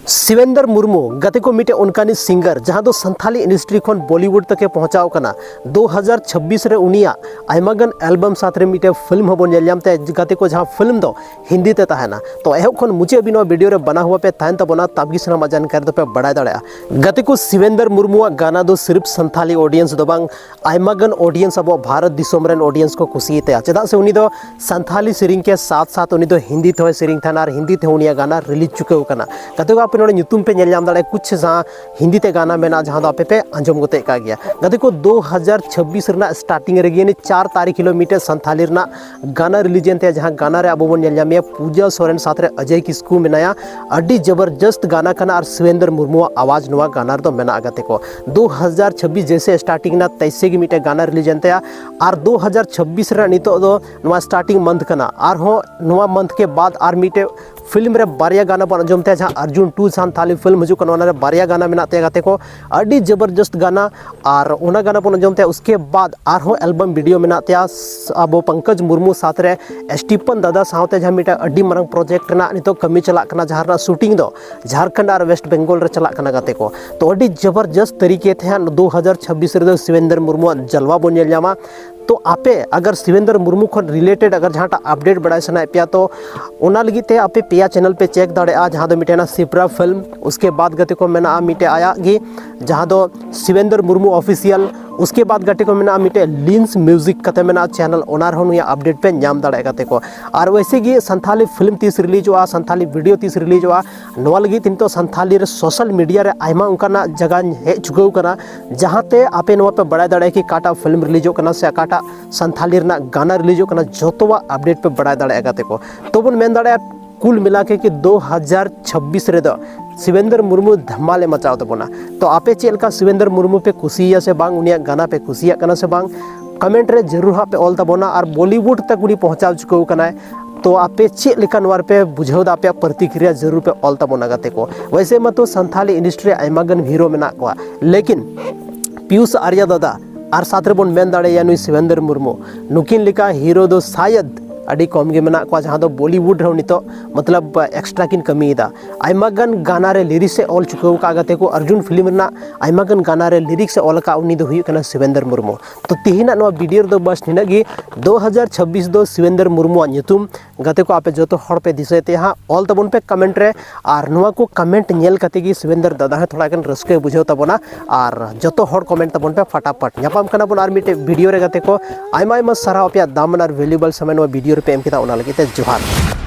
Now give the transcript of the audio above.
शिवेंद्र मुर्मू गते को मिटे उनकानी सिंगर जहां दो संथाली इंडस्ट्री खन बॉलीवुड तक पहुंचाव कना 2026 रे उनिया आयमागन एल्बम साथ रे मिटे फिल्म हबन नेलयामते गते को जहां फिल्म दो हिंदी ते तहना तो एहब खन मुचे बिनो वीडियो रे बना हुआ पे तहन तबना ताबगी सना जानकारी दो पे बड़ा दड़या गते को शिवेंद्र मुर्मू गाना दो सिर्फ संथाली ऑडियंस दो बांग आयमागन ऑडियंस अब भारत दिसोम रेन ऑडियंस को खुशीते चेदा से उनी दो संथाली सिरिंग के साथ साथ उनी दो हिंदी ते सिरिंग थाना और हिंदी ते उनिया गाना रिलीज चुके कना गते को पे नुतुम पे नेल दाड़े कुछ जहाँ हिंदी ते गाना मेना जहाँ आपे पे अंजम गते का गया गते को 2026 रना स्टार्टिंग रेगी 4 तारीख किलोमीटर संथाली रना गाना रिलीजन ते जहाँ गाना रे अब नेल पूजा सोरेन साथ रे अजय किस्कू मेनाया अड्डी जबरदस्त गाना कना और शिवेंद्र मुर्मू आवाज नुआ गाना तो मेना गते को 2026 जैसे स्टार्टिंग ना तैसे की मिटे गाना रिलीजन ते और 2026 रे नितो दो नुआ स्टार्टिंग मंथ कना और हो नुआ मंथ के बाद और मिटे फिल्म रे बारिया गाना बन अंजमते जहाँ अर्जुन 2 संथाली फिल्म हजू कना बारिया गाना मेनाते गाते को अड्डी जबरदस्त गाना और उना गाना बन अंजमते उसके बाद आरो एल्बम वीडियो मेनाते अब पंकज मुर्मू साथ रे स्टीफन दादा साथे जहाँ मिटा अड्डी मारंग प्रोजेक्ट ना नितो कमी चला कना जहाँ शूटिंग दो झारखंड और वेस्ट बंगाल रे चला कना गाते को तो अड्डी जबरदस्त तरीके थे 2026 रे शिवेंद्र मुर्मू जलवा बन नेलयामा तो आपे अगर शिवेंद्र मुर्मू को रिलेटेड अगर जहाँ अपडेट बड़ा सना पे तो उना लगी ते आपे पेया चैनल पे चेक दाड़े जहाँ दो मिटेना सिप्रा फिल्म उसके बाद गते को मेना मिटे आया गी जहाँ दो शिवेंद्र मुर्मू ऑफिशियल उसके बाद गटे को मेना मिटे लिंस म्यूजिक कते मेना चैनल ओनार होन या अपडेट पे नाम दाड़े गते को और वैसे गी संथाली फिल्म तीस रिलीज हुआ संथाली वीडियो तीस रिलीज हुआ नवा लगी तीन तो संथाली रे सोशल मीडिया रे आयमा उनकाना जगह हे चुकाव कना जहाँ ते आपे नवा पे बड़ा दाड़े कि काटा फिल्म रिलीज कना से काटा संथाली रना गाना रिलीज कना जोतोवा अपडेट पे बड़ा दाड़े गते को तो बन मेन दाड़े कुल मिला के कि 2026 रे दो शिवेंद्र मुर्मू धमाले मचाव तबना तो आपे चेलका शिवेंद्र मुर्मू पे खुशिया से बांग उनिया गाना पे खुशिया कना से बांग कमेंट रे जरूर हा पे ऑल तबना और बॉलीवुड तक उनी पहुंचाव चुको कना तो आपे चेक लेका नवार पे बुझाव दा पे प्रतिक्रिया जरूर पे ऑल तबना गाते को वैसे मतो संथाली इंडस्ट्री आयमागन हीरो मेना को लेकिन पीयूष आर्या दादा और साथ रे बन मेन दाड़े नुई शिवेंद्र मुर्मू नुकिन लिका हीरो दो शायद अड़ी कम गे मेना को जहाँ दो बॉलीवुड रे नितो मतलब एक्स्ट्रा किन कमीदा आयमागन गाना रे लिरिक्स से ऑल चुकाव का गते को अर्जुन फिल्म रना आयमागन गाना रे लिरिक्स से ऑल का उनी दो हुई कना शिवेंद्र मुर्मू तो तिहिना नो वीडियो दो बस निनागी 2026 दो शिवेंद्र मुर्मू नुतुम गते को आपे जोतो हड़ पे दिसेते हां ऑल तबन पे कमेंट रे और नोआ को कमेंट नेल कते की शिवेंद्र दादा है थोड़ा कन रस्के बुझाव तबना और जोतो हड़ कमेंट तबन पे फटाफट न्यापाम कना बन और मिटे वीडियो रे गते को आयमा आयमा सारा पे दामन और वैल्यूएबल समय नो वीडियो पे एम किता ओना लगी ते जोहार।